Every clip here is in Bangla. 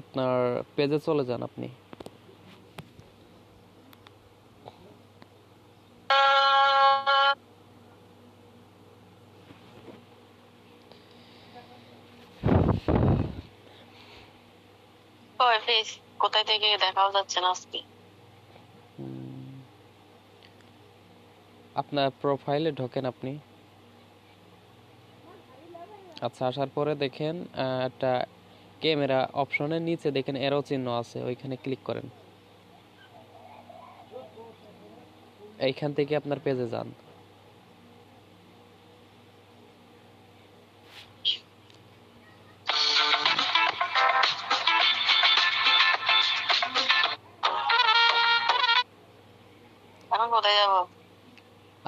আপনার পেজে চলে যান আপনি। কোথায় থেকে দেখাও যাচ্ছে না আজকে। আপনার প্রোফাইলে ঢোকেন আপনি। আচ্ছা, আসার পরে দেখেন একটা ক্যামেরা অপশনের নিচে দেখেন এরো চিহ্ন আছে, ওইখানে ক্লিক করেন। এইখান থেকে আপনার পেজে যান। এখন কোথায় যাব?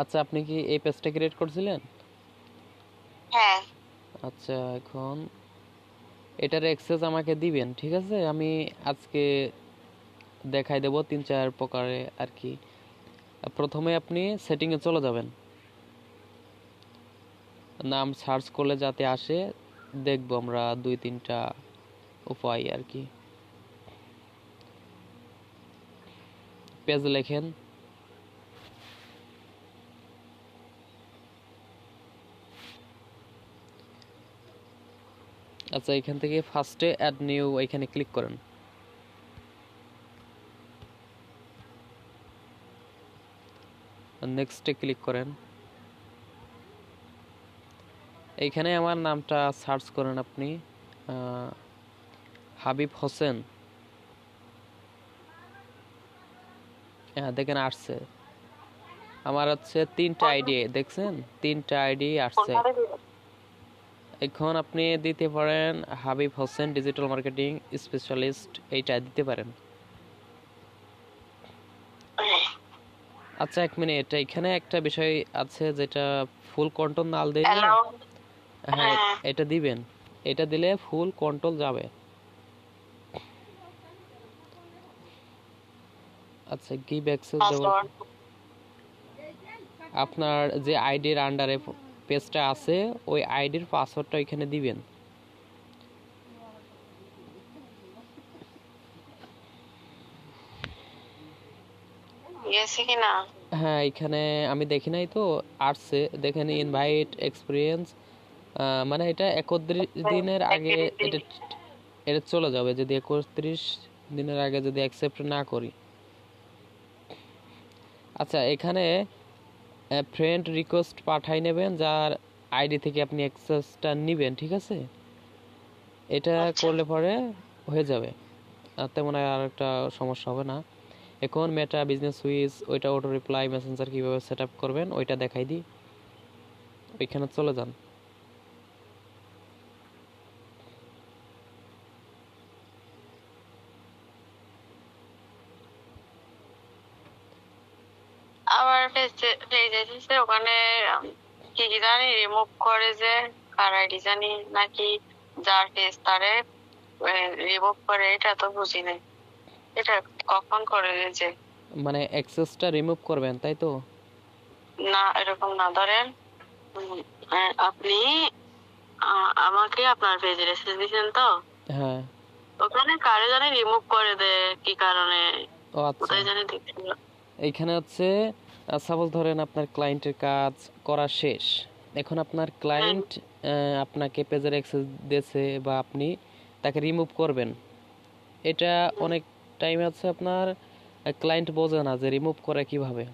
আচ্ছা, আপনি কি এই পেজটা ক্রিয়েট করছিলেন? হ্যাঁ। আচ্ছা, এখন এটার অ্যাক্সেস আমাকে দিবেন, ঠিক আছে? আমি আজকে দেখাই দেব 3-4 প্রকারে আর কি। প্রথমে আপনি সেটিংয়ে চলে যাবেন, নাম সার্চ করলে যাতে আসে দেখব আমরা 2-3টা উপায় আর কি। পেজ লেখেন, আচ্ছা এখান থেকে ফার্স্টে অ্যাড নিউ এখানে ক্লিক করেন। নেক্সটে ক্লিক করেন। এইখানে আমার নামটা সার্চ করেন আপনি, হাবিব হোসেন। হ্যাঁ, দেখেন আসছে। আমার হচ্ছে 3টা আইডি দেখছেন, 3টা আইডি আসছে। এখন আপনি দিতে পারেন Habib Hossain digital marketing specialist, এইটা দিতে পারেন। আচ্ছা, 1 মিনিট, এখানে একটা বিষয় আছে যেটা ফুল কন্ট্রোল না দিলে, হ্যাঁ এটা দিবেন। এটা দিলে ফুল কন্ট্রোল যাবে। আচ্ছা, গিভ অ্যাক্সেস দেব। আপনার যে আইডির আন্ডারে পেজটা আছে ওই আইডির পাসওয়ার্ডটা এখানে দিবেন। হ্যাঁ, এখানে আমি দেখি নাই তো, আসছে দেখেন ইনভাইট এক্সপিরিয়েন্স, মানে এটা 31 দিনের আগে এটা এটা চলে যাবে যদি 31 দিনের আগে যদি অ্যাকসেপ্ট না করি। আচ্ছা, এখানে ফ্রেন্ড রিকোয়েস্ট পাঠাই নেবেন যার আইডি থেকে আপনি অ্যাক্সেসটা নেবেন, ঠিক আছে? এটা করলে পরে হয়ে যাবে, আর তেমন আর একটা সমস্যা হবে না। এখন মেটা বিজনেস সুইচ ওইটা অটো রিপ্লাই মেসেঞ্জার কীভাবে সেট আপ করবেন ওইটা দেখাই দিই, ওইখানে চলে যান। আবার পেজে ওখানে কি কি জানি রিমুভ করে যে কার আইডি জানি নাকি যার পেজ তারে রিমুভ করে, এটা তো বুঝি নাই। এটা কখন করে যে মানে অ্যাক্সেসটা রিমুভ করবেন, তাই তো? না, এরকম না। ধরেন আপনি আমাকে আপনার পেজে মেসেজ দিয়েছেন তো, হ্যাঁ। ওখানে কারে জানি রিমুভ করে দেয় কি কারণে, ও আচ্ছা, কোথায় জানি দেখছিল। এইখানে হচ্ছে সাপোজ ধরেন আপনার ক্লায়েন্টের কাজ করা শেষ, এখন আপনার ক্লায়েন্ট আপনাকে পেজের অ্যাক্সেস দিয়েছে বা আপনি তাকে রিমুভ করবেন। এটা অনেক টাইম আছে আপনার ক্লায়েন্ট বোঝে না যে রিমুভ করে কিভাবে।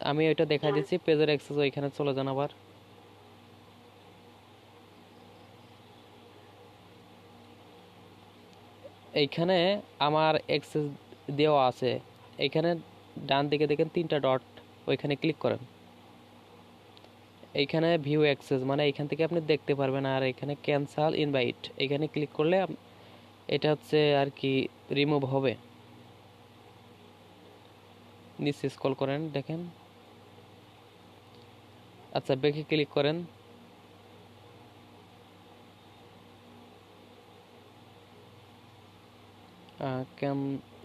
আমি ওইটা দেখা দিচ্ছি, পেজের অ্যাক্সেস ওইখানে চলে যান আবার। এইখানে আমার অ্যাক্সেস দেওয়া আছে, এইখানে ডান দিকে দেখেন 3টা ডট, ওইখানে ক্লিক করেন। এইখানে ভিউ অ্যাক্সেস মানে এইখান থেকে আপনি দেখতে পারবেন, আর এখানে ক্যান্সেল ইনভাইট এখানে ক্লিক করলে এটা হচ্ছে আর কি রিমুভ হবে। নিচে স্ক্রল করেন দেখেন। আচ্ছা, ব্যাকে ক্লিক করেন।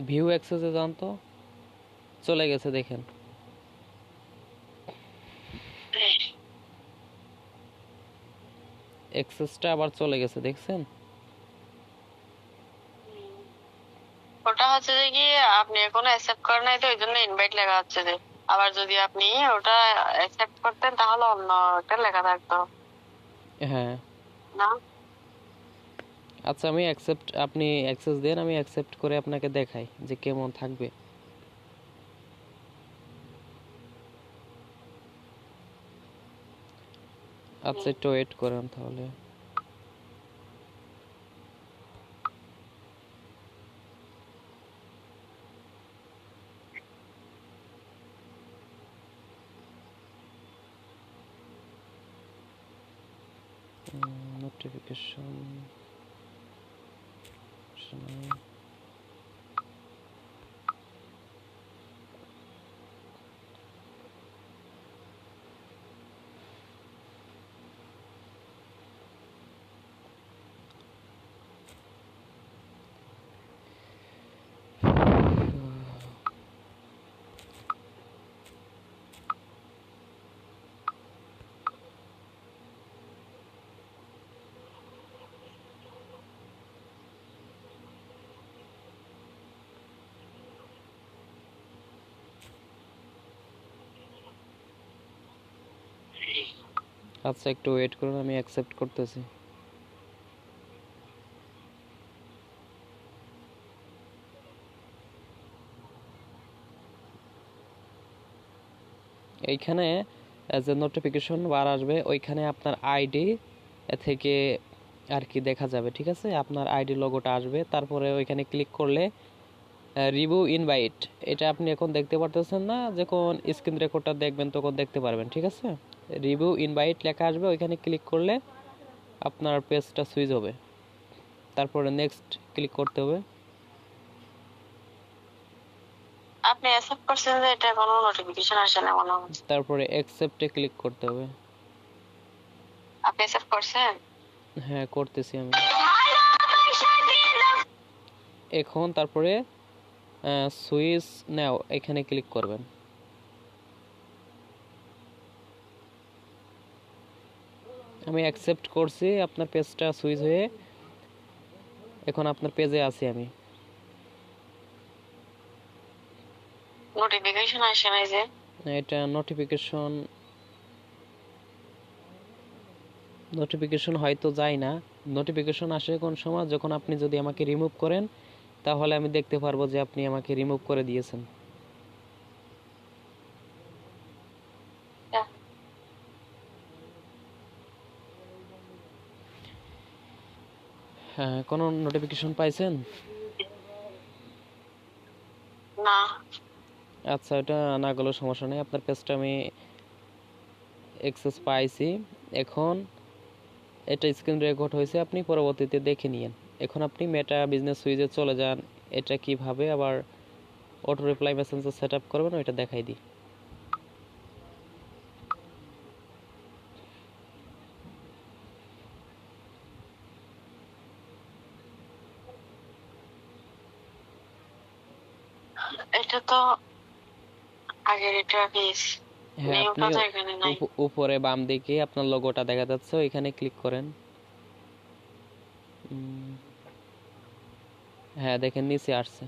ভিউ অ্যাক্সেসে যান তো, চলে গেছে দেখেন। অ্যাক্সেসটা আবার চলে গেছে, দেখছেন? ওটা হচ্ছে যে কি আপনি এখনো অ্যাকসেপ্ট করেন নাই, তো এই জন্য ইনভাইট লেখা হচ্ছে যে। আবার যদি আপনি ওটা অ্যাকসেপ্ট করতেন তাহলে অন্য একটা লেখা থাকতো হ্যাঁ না। আচ্ছা, আমি অ্যাকসেপ্ট, আপনি অ্যাক্সেস দেন, আমি অ্যাকসেপ্ট করে আপনাকে দেখাই যে কেমন থাকবে। আচ্ছা, একটু ওয়েট করেন তাহলে। নোটিফিকেশন। আচ্ছা, একটু ওয়েট করুন, আমি অ্যাকসেপ্ট করতেছি। এইখানে যে নোটিফিকেশন বার আসবে, ওইখানে আপনার আইডি থেকে আর কি দেখা যাবে, ঠিক আছে? আপনার আইডি লোগোটা আসবে, তারপরে ওইখানে ক্লিক করলে রিভিউ ইনভাইট, এটা আপনি এখন দেখতে পারতেছেন না, যখন স্ক্রিন রেকর্ডটা দেখবেন তখন দেখতে পারবেন, ঠিক আছে? রিভিউ ইনভাইট লেখা আসবে, ওইখানে ক্লিক করলে আপনার পেজটা সুইচ হবে, তারপরে নেক্সট ক্লিক করতে হবে। আপনি অ্যাকসেপ্ট করছেন যে এটা কোনো নোটিফিকেশন আসে না মনে হচ্ছে। তারপরে অ্যাকসেপ্টে ক্লিক করতে হবে। আপনি অ্যাকসেপ্ট করছেন? হ্যাঁ, করতেছি আমি এখন। তারপরে সুইচ নাও এখানে ক্লিক করবেন। আমি অ্যাকসেপ্ট করছি, আপনার পেজটা সুইচ হয়ে এখন আপনার পেজে আছি আমি। নোটিফিকেশন আসে নাই যে। এটা নোটিফিকেশন হয়তো যায় না। নোটিফিকেশন আসে কোন সময়, যখন আপনি যদি আমাকে রিমুভ করেন, তাহলে আমি দেখতে পারবো যে আপনি আমাকে রিমুভ করে দিয়েছেন। হ্যাঁ, কোনো নোটিফিকেশন পাইছেন? না। আচ্ছা, এটা না গেলেও সমস্যা নেই, আপনার পেজটা আমি অ্যাক্সেস পাইছি। এখন এটা স্ক্রিন রেকর্ড হয়েছে, আপনি পরবর্তীতে দেখে নিন। এখন আপনি মেটা বিজনেস সুইচে চলে যান। এটা কিভাবে আবার auto reply Messenger set up করবেন ওইটা দেখাই দিই। এটা তো আগের এটা কেস। হ্যাঁ, আপনি নিয়মটা তো এখানে নাই। উপরে বাম দিকে আপনার লোগোটা দেখা যাচ্ছে, ওইখানে ক্লিক করেন। হ্যাঁ, দেখেন নিচে আসছে।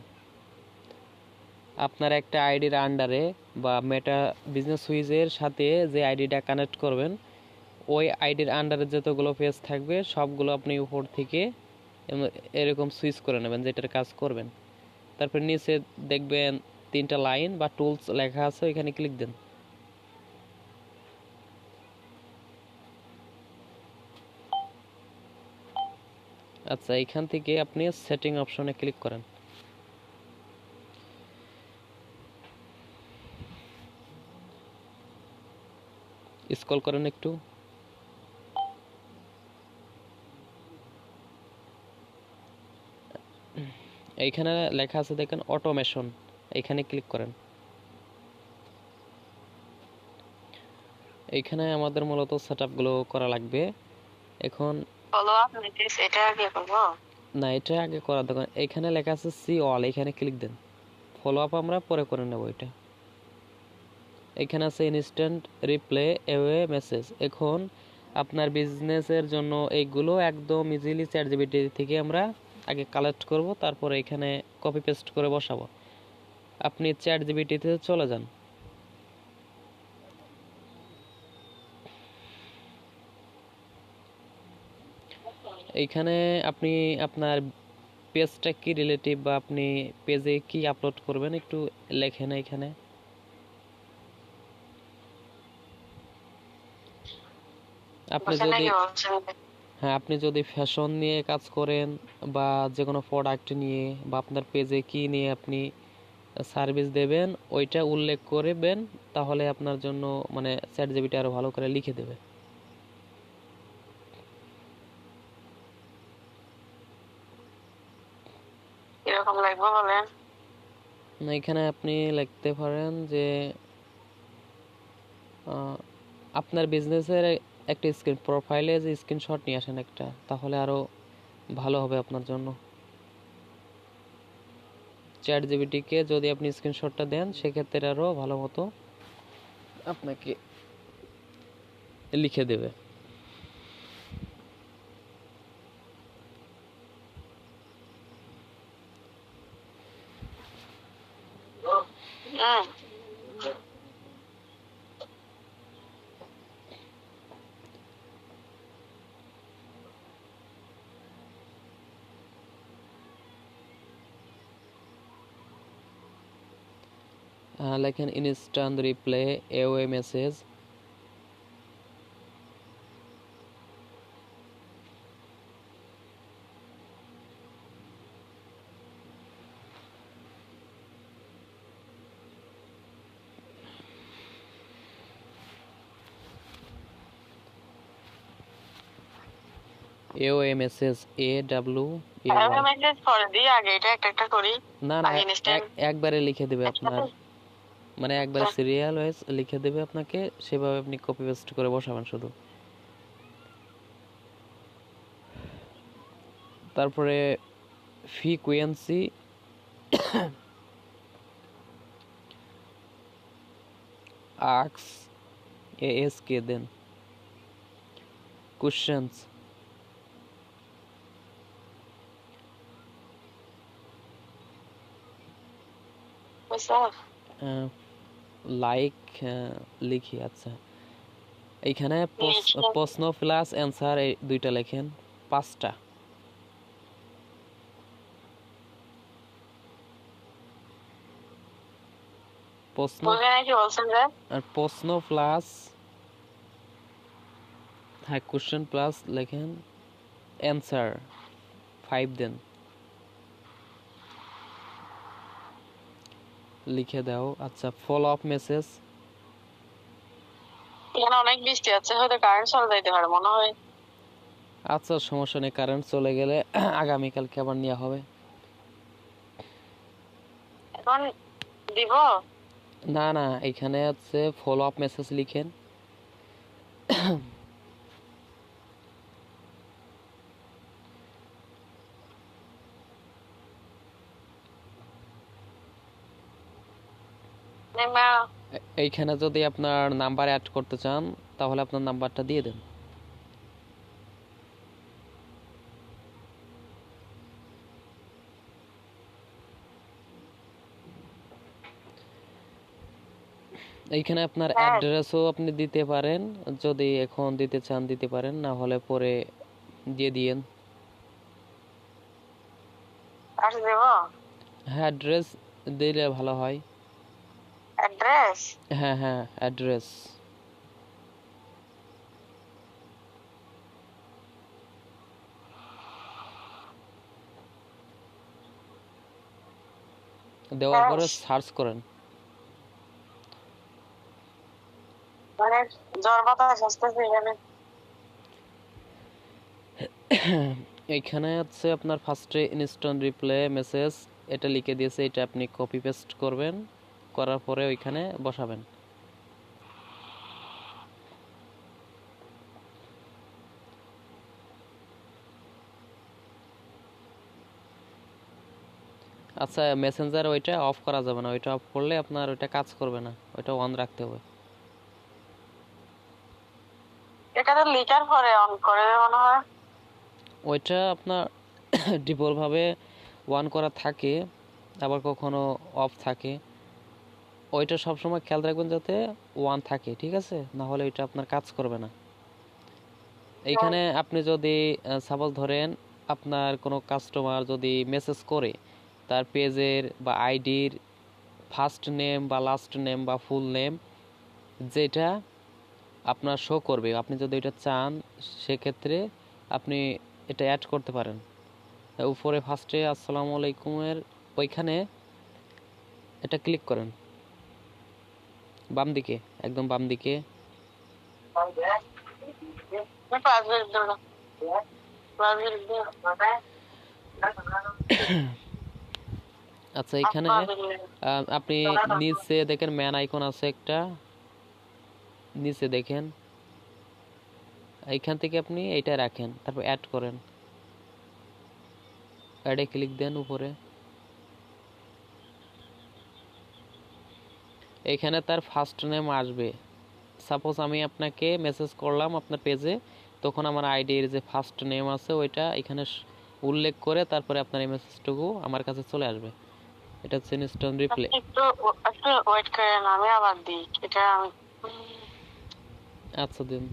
আপনার একটা আইডির আন্ডারে বা মেটা বিজনেস সুইচের সাথে যে আইডিটা কানেক্ট করবেন, ওই আইডির আন্ডারে যতগুলো পেজ থাকবে সবগুলো আপনি উপর থেকে এরকম সুইচ করে নেবেন, যেটার কাজ করবেন। তারপর নিচে দেখবেন 3টা লাইন বা টুলস লেখা আছে, ওইখানে ক্লিক দেন। আচ্ছা, এখান থেকে আপনি সেটিং অপশনে ক্লিক করেন। স্ক্রল করেন একটু। এইখানে লেখা আছে দেখেন অটোমেশন, এইখানে ক্লিক করেন। এইখানে আমাদের মূলত সেটআপগুলো করা লাগবে এখন। ফলো আপ নিতেছে, এটা আগে করবো। না, এটা আগে করা দরকার। এইখানে লেখা আছে সি অল, এখানে ক্লিক দেন। ফলো আপ আমরা পরে করে নেব এটা। এখানে আছে ইনস্ট্যান্ট রিপ্লে এওয়ে মেসেজ। এখন আপনার বিজনেসের জন্য এইগুলো একদম ইজিলি চ্যাটজিপিটি থেকে আমরা আগে কালেক্ট করব, তারপরে এখানে কপি পেস্ট করে বসাবো। আপনি চ্যাট জিপিটিতে চলে যান। এইখানে আপনি আপনার পেজটা কি রিলেটিভ বা আপনি পেজে কি আপলোড করবেন একটু লেখেন এখানে। আপনি বুঝে যদি নাকি বলছেন? হ্যাঁ, আপনি যদি ফ্যাশন নিয়ে কাজ করেন বা যে কোনো প্রোডাক্ট নিয়ে বা আপনার পেজে কি নিয়ে আপনি সার্ভিস দেবেন ওইটা উল্লেখ করবেন, তাহলে আপনার জন্য মানে চ্যাট জিপিটি আরো ভালো করে লিখে দেবে। কিরকম লাগবে বলেন? এখানে আপনি লিখতে পারেন যে আপনার বিজনেসের একটা স্ক্রিন প্রোফাইলে যে স্ক্রিনশট নিয়ে আসেন একটা, তাহলে আরো ভালো হবে আপনার জন্য। চ্যাট জিপিটিকে যদি আপনি স্ক্রিনশটটা দেন সেক্ষেত্রে আরো ভালো মতো আপনাকে লিখে দেবে। হুম। লেখেন instant reply away message. Away message AWAY। Message করে দিই আগে, এটা একটা একটা করি। না না, আগে ইনস্ট্যান্ট একবারে লিখে দেবে আপনার, একসাথে। মানে একবার সিরিয়াল ওয়াইজ লিখে দেবে আপনাকে, সেভাবে আপনি কপি পেস্ট করে বসাবেন শুধু। তারপরে ফ্রিকোয়েন্সি আক্স ASK দেন। কোশ্চেনস বুঝছো? লাইক লিখি। আচ্ছা, এইখানে লিখে প্রশ্ন প্লাস অ্যান্সার এই দুইটা লেখেন, 5টা প্রশ্ন। বুঝে নাকি বলছেন যে? আর প্রশ্ন প্লাস, হ্যাঁ কোশ্চেন প্লাস লেখেন অ্যান্সার 5 দেন, লিখে দাও। আচ্ছা, ফলো আপ মেসেজ। এখানে অনেক বৃষ্টি আছে, হয়তো কারেন্ট চলে যাইতে পারে মনে হয়। আচ্ছা সমস্যা নেই, কারেন্ট চলে গেলে আগামীকালকে আবার নেওয়া হবে। এখন দিব? না না, এখানে হচ্ছে ফলো আপ মেসেজ লিখেন। না, এইখানে যদি আপনার নাম্বার অ্যাড করতে চান তাহলে আপনার নাম্বারটা দিয়ে দেন। এইখানে আপনার হ্যাঁ অ্যাড্রেসও আপনি দিতে পারেন, যদি এখন দিতে চান দিতে পারেন, না হলে পরে দিয়ে দিয়েন। আর দেব হ্যাঁ, অ্যাড্রেস দিলে ভালো হয়। অ্যাড্রেস। হ্যাঁ হ্যাঁ, অ্যাড্রেস দেওয়ার পরে সার্চ করেন। মানে জ্বর বাতাস আসতেছে এখানে। এইখানে হচ্ছে আপনার ফার্স্টে ইনস্ট্যান্ট রিপ্লে মেসেজ এটা লিখে দিয়েছে, এটা আপনি কপি পেস্ট করবেন, করার পরে ওইখানে বসাবেন। আচ্ছা, মেসেঞ্জার ওইটা অফ করা যাবে না, ওইটা অফ করলে আপনার ওইটা কাজ করবে না, ওইটা অন রাখতে হবে। এটা তো লিখার পরে অন করে মনে হয়। ওইটা আপনার ডিফল্ট ভাবে অন করা থাকে, আবার কখনো অফ থাকে। ওইটা সবসময় খেয়াল রাখবেন যাতে ওয়ান থাকে, ঠিক আছে? না হলে ওইটা আপনার কাজ করবে না। এইখানে আপনি যদি সাপোজ ধরেন আপনার কোনো কাস্টমার যদি মেসেজ করে তার পেজের বা আইডির ফার্স্ট নেম বা লাস্ট নেম বা ফুল নেম যেটা আপনার শো করবে, আপনি যদি এটা চান সেক্ষেত্রে আপনি এটা অ্যাড করতে পারেন। উপরে ফার্স্টে আসসালামু আলাইকুমের ওইখানে এটা ক্লিক করেন, বাম দিকে, একদম বাম দিকে। আচ্ছা, এখানে আপনি নিচে দেখেন ম্যান আইকন আছে একটা, নিচে দেখেন, এইখান থেকে আপনি এইটা রাখেন, তারপর অ্যাড করেন, অ্যাডে ক্লিক দেন উপরে। এখানে তার ফার্স্ট নেম আসবে। সাপোজ আমি আপনাকে মেসেজ করলাম আপনার পেজে, তখন আমার আইডির যে ফার্স্ট নেম আছে ওইটা এখানে উল্লেখ করে তারপরে আপনার এই মেসেজটুকু আমার কাছে চলে আসবে। এটা হচ্ছে ইনস্ট্যান্ট রিপ্লে। একটু ওয়েট করেন, আমি আবার দিই এটা। আচ্ছা দিন।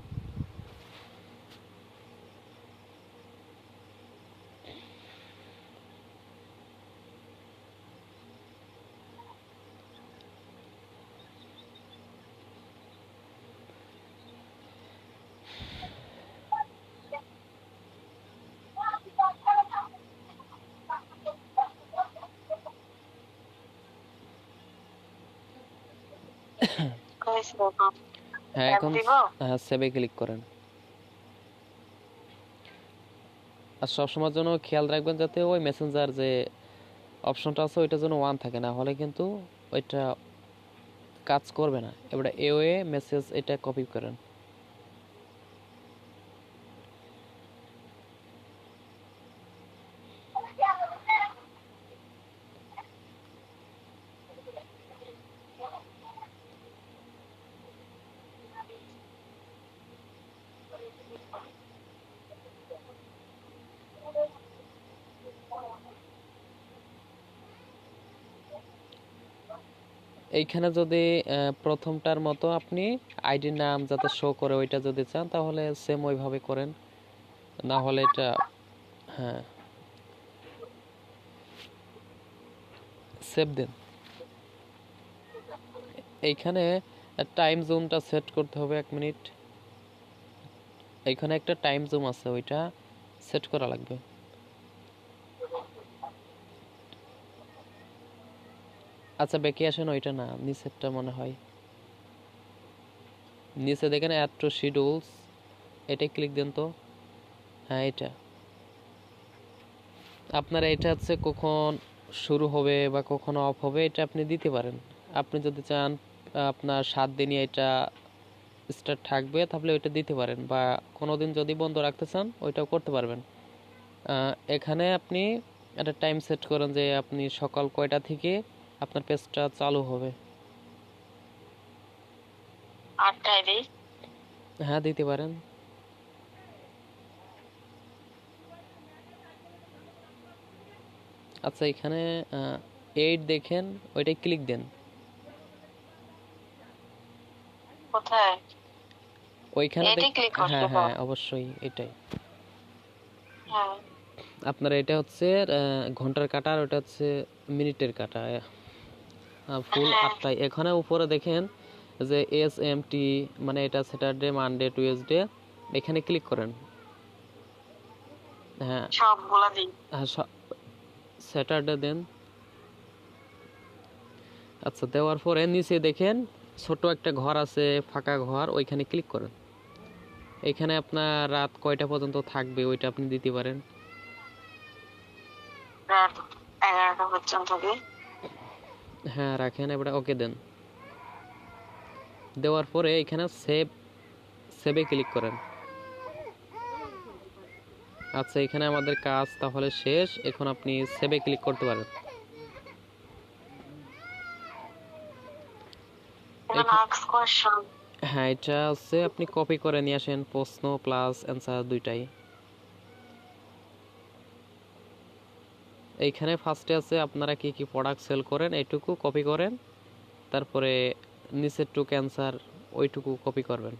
হ্যাঁ, এখন সেভে ক্লিক করেন। আর সবসময়ের জন্য খেয়াল রাখবেন যাতে ওই মেসেঞ্জার যে অপশনটা আছে ওইটা যেন ওয়ান থাকে, না হলে কিন্তু ওইটা কাজ করবে না। এবারে এওয়ে মেসেজ এটা কপি করেন। এইখানে যদি প্রথমটার মতো আপনি আইডির নাম যাতে শো করে ওইটা যদি চান তাহলে সেম ওইভাবে করেন, না হলে এটা, হ্যাঁ, সেভ দেন। এইখানে টাইম জোনটা সেট করতে হবে 1 মিনিট। এইখানে একটা টাইম জোন আছে, ওইটা সেট করা লাগবে। আচ্ছা বেঁকে আসেন, ওইটা না, নিচেরটা মনে হয়। নিচে দেখেন অ্যাড টু শিডিউলস, এটাই ক্লিক দেন তো। হ্যাঁ, এটা আপনার এটা হচ্ছে কখন শুরু হবে বা কখন অফ হবে এটা আপনি দিতে পারেন। আপনি যদি চান আপনার 7 দিনই এটা স্টার্ট থাকবে তাহলে ওইটা দিতে পারেন, বা কোনো দিন যদি বন্ধ রাখতে চান ওইটাও করতে পারবেন। এখানে আপনি একটা টাইম সেট করেন যে আপনি সকাল কয়টা থেকে আপনার পেজটা চালু হবে। 8টায় দিই। হ্যাঁ, দিতে পারেন। আচ্ছা, এখানে 8 দেখেন, ওইটাই ক্লিক দেন। কোথায়? ওইখানে এটাই ক্লিক করতে হ্যাঁ হবে? হ্যাঁ, অবশ্যই এটাই। হ্যাঁ। আপনার এটা হচ্ছে ঘন্টার কাঁটা, আর ওটা হচ্ছে মিনিটের কাঁটা, ফুল হ্যাঁ। 8টায়। এখানে উপরে দেখেন যে SMT, মানে এটা স্যাটারডে, মানডে, টুয়েসডে, এখানে ক্লিক করেন। হ্যাঁ সবগুলা দিই। হ্যাঁ, স্যাটারডে দেন। আচ্ছা, দেওয়ার পরে নিচে দেখেন ছোট একটা ঘর আছে, ফাঁকা ঘর, ওইখানে ক্লিক করেন। এখানে আপনার রাত কয়টা পর্যন্ত থাকবে ওইটা আপনি দিতে পারেন। রাত 11টা পর্যন্ত দিই। হ্যাঁ, রাখেন, এবারে ওকে দেন। দেওয়ার পরে এখানে সেভে ক্লিক করেন। আচ্ছা, এখানে আমাদের কাজ তাহলে শেষ, এখন আপনি সেভে ক্লিক করতে পারেন। হ্যাঁ, এটা হচ্ছে আপনি কপি করে নিয়ে আসেন, প্রশ্ন প্লাস অ্যান্সার দুইটাই। এইখানে ফার্স্টে আছে আপনারা কি কি প্রোডাক্ট সেল করেন এইটুকু কপি করেন, তারপরে নিচের টু ক্যান্সার ওইটুকু কপি করবেন।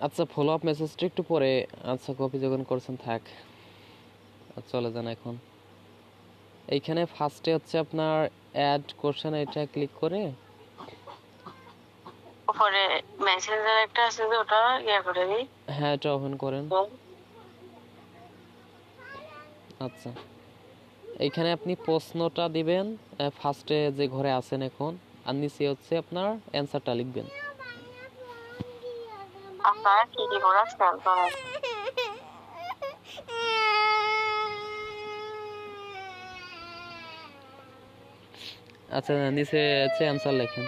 আচ্ছা, ফলো আপ মেসেজটা একটু পরে, আচ্ছা কপি যখন করছেন থাক, চলে যান এখন। এইখানে ফার্স্টে হচ্ছে আপনার অ্যাড কোশ্চেন, এটা ক্লিক করে উপরে মেসেঞ্জার একটা আছে যে ওটা ইয়া করে দিই। হ্যাঁ, এটা ওপেন করেন। আচ্ছা, এইখানে আপনি প্রশ্নটা দিবেন ফার্স্টে যে ঘরে আছেন এখন, আর নিচে হচ্ছে আপনার অ্যান্সারটা লিখবেন। আপনারা কি কি প্রোডাক্ট সেল করেন? আচ্ছা, নিচে হচ্ছে অ্যান্সার লেখেন।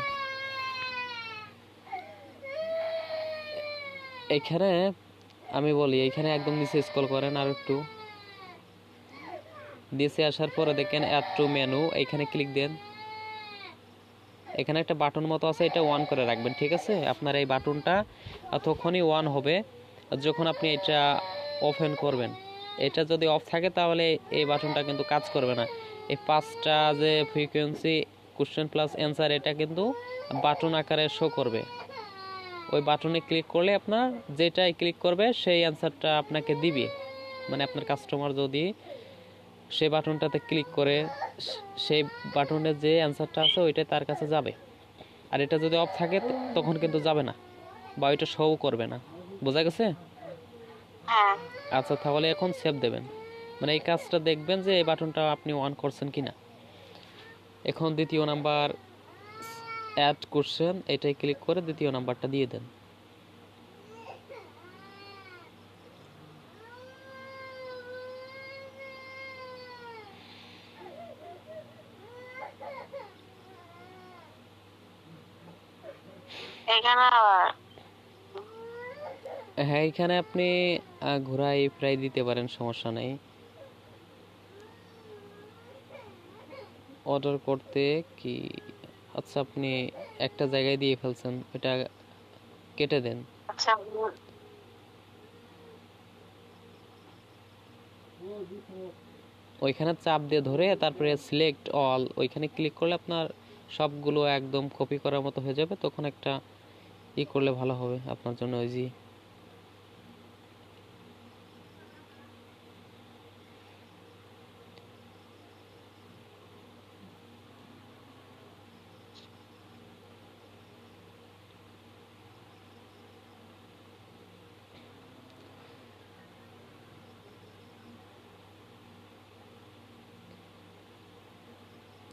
এখানে আমি বলি, এখানে একদম নিচে স্ক্রল করেন আর একটু, নিচে আসার পরে দেখেন অ্যাড টু মেনু, এইখানে ক্লিক দেন। এখানে একটা বাটন মতো আছে, এটা অন করে রাখবেন, ঠিক আছে? আপনার এই বাটনটা তখনই অন হবে যখন আপনি এটা ওপেন করবেন। এটা যদি অফ থাকে তাহলে এই বাটনটা কিন্তু কাজ করবে না। এই পাঁচটা যে ফ্রিকোয়েন্সি কোশ্চেন প্লাস অ্যান্সার, এটা কিন্তু বাটন আকারে শো করবে। ওই বাটনে ক্লিক করলে আপনার যেটাই ক্লিক করবে সেই অ্যান্সারটা আপনাকে দিবে। মানে আপনার কাস্টমার যদি সেই বাটনটাতে ক্লিক করে সেই বাটনের যে অ্যান্সারটা আছে ওইটাই তার কাছে যাবে। আর এটা যদি অফ থাকে তখন কিন্তু যাবে না, বা ওইটা শো করবে না। বোঝা গেছে? হ্যাঁ। আচ্ছা, তাহলে এখন সেভ দেবেন, মানে এই কাজটা দেখবেন যে এই বাটনটা আপনি অন করছেন কিনা। এখন দ্বিতীয় নাম্বার অ্যাড কোশ্চেন, এটাই ক্লিক করে দ্বিতীয় নাম্বারটা দিয়ে দেন। এখানে আবার হ্যাঁ, এখানে আপনি ঘোরাই প্রায় দিতে পারেন, সমস্যা নেই। অর্ডার করতে কি, আচ্ছা আপনি একটা জায়গায় দিয়ে ফেলছেন, এটা কেটে দেন। আচ্ছা ওইখানে চাপ দিয়ে ধরে তারপরে সিলেক্ট অল, ওইখানে ক্লিক করলে আপনার সবগুলো একদম কপি করার মতো হয়ে যাবে। তখন একটা করলে ভালো হবে আপনার জন্য, ওই জি।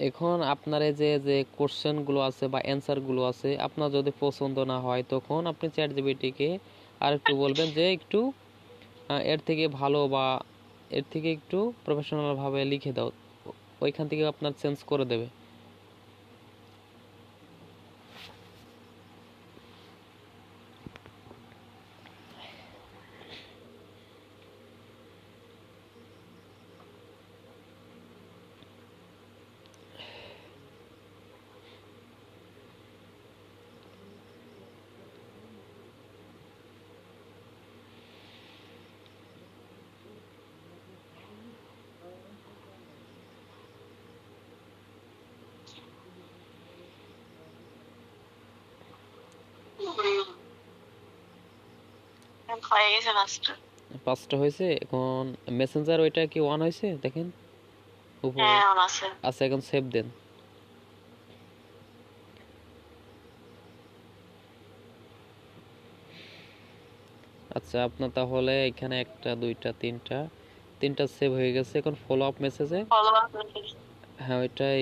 এখন আপনার এই যে যে কোশ্চেনগুলো আছে বা অ্যান্সারগুলো আছে, আপনার যদি পছন্দ না হয় তখন আপনি চ্যাট জিপিটিকে আর একটু বলবেন যে একটু এর থেকে ভালো বা এর থেকে একটু প্রফেশনালভাবে লিখে দাও, ওইখান থেকে আপনার চেঞ্জ করে দেবে। হয়ে গেছে পাঁচটা। 5টা হয়েছে। এখন মেসেঞ্জার ওইটা কি অন হয়েছে দেখেন উপরে? হ্যাঁ অন আছে। আচ্ছা, এখন সেভ দেন। আচ্ছা, আপনার তাহলে এখানে একটা দুইটা তিনটা সেভ হয়ে গেছে। এখন ফলো আপ মেসেজে ফলো আপ মেসেজ। হ্যাঁ ওইটাই,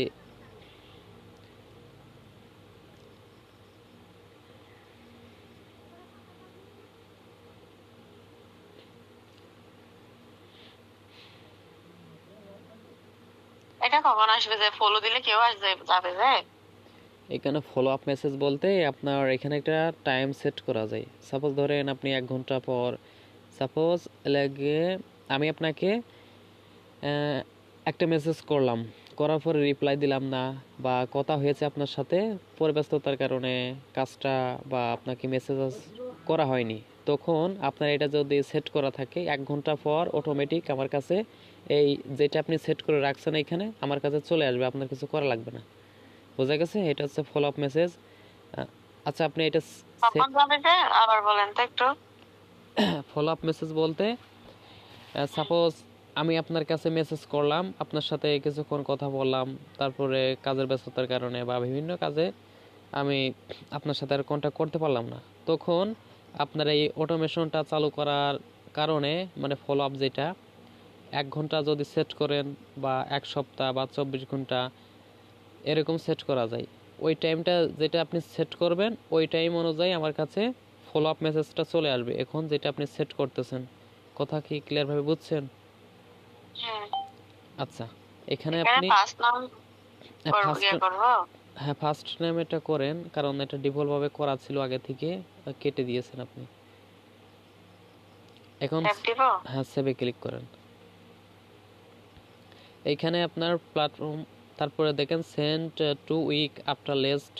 এটা কখন আসবে যে ফলো দিলে কেউ আসবে যাবে যে? এখানে ফলো আপ মেসেজ বলতে আপনার এখানে একটা টাইম সেট করা যায়। সাপোজ ধরেন আপনি 1 ঘন্টা পর, সাপোজ লাগে আমি আপনাকে একটা মেসেজ করলাম, করার পরে রিপ্লাই দিলাম না বা কথা হয়েছে আপনার সাথে, পরে ব্যস্ততার কারণে কাজটা বা আপনাকে মেসেজ করা হয়নি, তখন আপনার এটা যদি সেট করা থাকে 1 ঘন্টা পর অটোমেটিক আমার কাছে এই যেটা আপনি সেট করে রাখছেন এখানে আমার কাছে চলে আসবে, আপনার কিছু করা লাগবে না। বোঝা গেছে? এটা হচ্ছে ফলো আপ মেসেজ। আচ্ছা, আপনি এটা কখন যাবে যে আবার বলেন তো একটু। ফলো আপ মেসেজ বলতে সাপোজ আমি আপনার কাছে মেসেজ করলাম, আপনার সাথে কিছুক্ষণ কথা বললাম, তারপরে কাজের ব্যস্ততার কারণে বা বিভিন্ন কাজে আমি আপনার সাথে আর কন্ট্যাক্ট করতে পারলাম না, তখন আপনার এই অটোমেশনটা চালু করার কারণে মানে ফলো আপ যেটা 1 ঘন্টা যদি সেট করেন বা 1 সপ্তাহ বা 24 ঘন্টা এরকম সেট করা যায়, ওই টাইমটা যেটা আপনি সেট করবেন ওই টাইম অনুযায়ী আমার কাছে ফলো আপ মেসেজটা চলে আসবে। এখন যেটা আপনি সেট করতেছেন, কথা কি ক্লিয়ারভাবে বুঝছেন? হ্যাঁ, আচ্ছা, এখানে এখানে আপনি ফার্স্ট নাম ফার্স্ট, করবো। হ্যাঁ ফার্স্ট নেম এটা করেন, কারণ এটা ডিফল্টভাবে করা ছিল আগে থেকে, কেটে দিয়েছেন আপনি। এখন ট্যাপ দিব। হ্যাঁ সেভে ক্লিক করেন। এইখানে আপনার প্ল্যাটফর্ম, তারপরে দেখেন sent to week after lest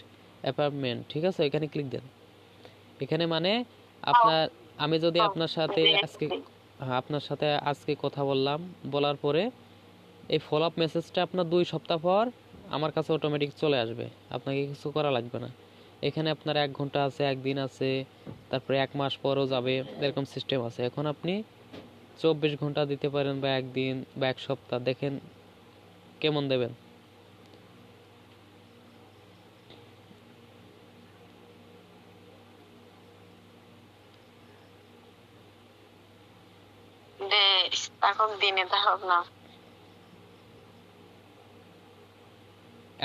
apartment, ঠিক আছে, এখানে ক্লিক দেন। এখানে মানে আপনার, আমি যদি আপনার সাথে আজকে, হ্যাঁ আপনার সাথে আজকে কথা বললাম, বলার পরে এই ফলো আপ মেসেজটা আপনার 2 সপ্তাহ পর আমার কাছে অটোমেটিক চলে আসবে, আপনাকে কিছু করা লাগবে না। এখানে আপনার 1 ঘন্টা আছে, একদিন আছে, তারপরে 1 মাস পরও যাবে, এরকম সিস্টেম আছে। এখন আপনি 24 ঘন্টা দিতে পারেন বা একদিন বা 1 সপ্তাহ, দেখেন কেমন দেবেন। এখন দিনে তা হোক না,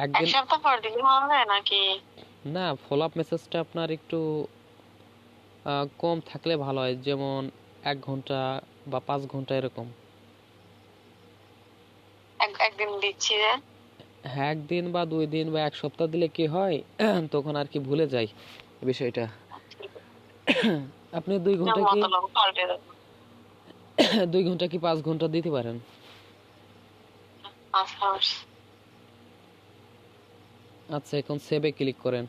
এক একদিন সপ্তাহ পর দিলে হবে নাকি? না, ফলো আপ মেসেজটা আপনার একটু কম থাকলে ভালো হয়, যেমন 1 ঘন্টা বা 5 ঘন্টা এরকম। একদিন দিচ্ছি যে। হ্যাঁ, একদিন বা 2 দিন বা 1 সপ্তাহ দিলে কি হয় তখন আর কি ভুলে যাই বিষয়টা। আপনি 2 ঘন্টা কি মতলব পাল্টে দেবো। 2 ঘন্টা কি 5 ঘন্টা দিতে পারেন। আচ্ছা, আচ্ছা, এখন সেভে ক্লিক করেন।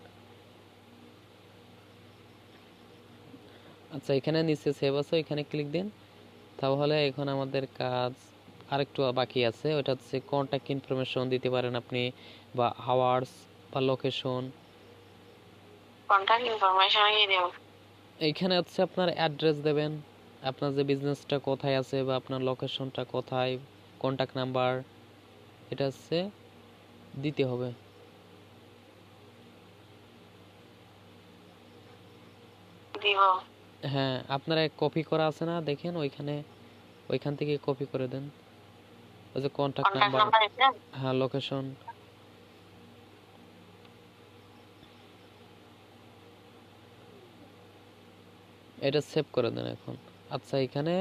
আচ্ছা, এখানে নিচে সেভ আছে, এখানে ক্লিক দিন। তাহলে এখন আমাদের কাজ আরেকটু বাকি আছে, ওটা হচ্ছে কন্ট্যাক্ট ইনফরমেশন দিতে পারেন আপনি, বা আওয়ার্স বা লোকেশন। কন্টাক্ট ইনফরমেশন কি দেব? এইখানে হচ্ছে আপনার অ্যাড্রেস দেবেন, আপনার যে বিজনেসটা কোথায় আছে বা আপনার লোকেশনটা কোথায়, কন্ট্যাক্ট নাম্বার, এটা হচ্ছে দিতে হবে। দিব। হ্যাঁ, আপনার কপি করা আছে না, দেখেন ওইখানে, ওইখান থেকে কপি করে দেন, ওই যে কন্ট্যাক্ট কন্টাক্ট নাম্বার, নাম্বার এটা। হ্যাঁ লোকেশন, এটা সেভ করে দেন এখন। আচ্ছা, এখানে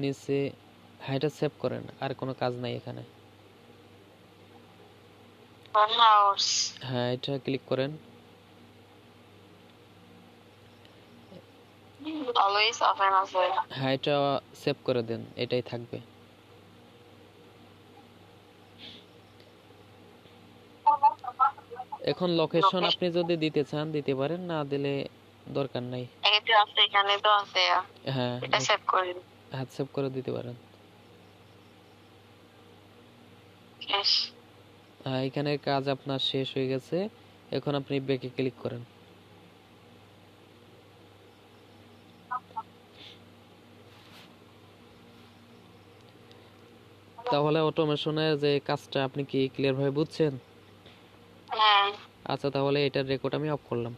নিচে, হ্যাঁ এটা সেভ করেন, আর কোনো কাজ নাই এখানে। হাউস। হ্যাঁ, এটা ক্লিক করেন। অলওয়েজ ওপেন আছে। হ্যাঁ, এটা সেভ করে দেন, এটাই থাকবে। এখন লোকেশন আপনি যদি দিতে চান দিতে পারেন, না দিলে দরকার নাই। এটা আছে, এখানে তো আছে। হ্যাঁ, এটা সেভ করে দিন। হ্যাঁ সেভ করে দিতে পারেন। শেষ। হ্যাঁ, এখানের কাজ আপনার শেষ হয়ে গেছে, এখন আপনি ব্যাকে ক্লিক করেন। তাহলে অটোমেশনের যে কাজটা আপনি কি ক্লিয়ার ভাবে বুঝছেন? হ্যাঁ। আচ্ছা, তাহলে এটার রেকর্ড আমি অফ করলাম।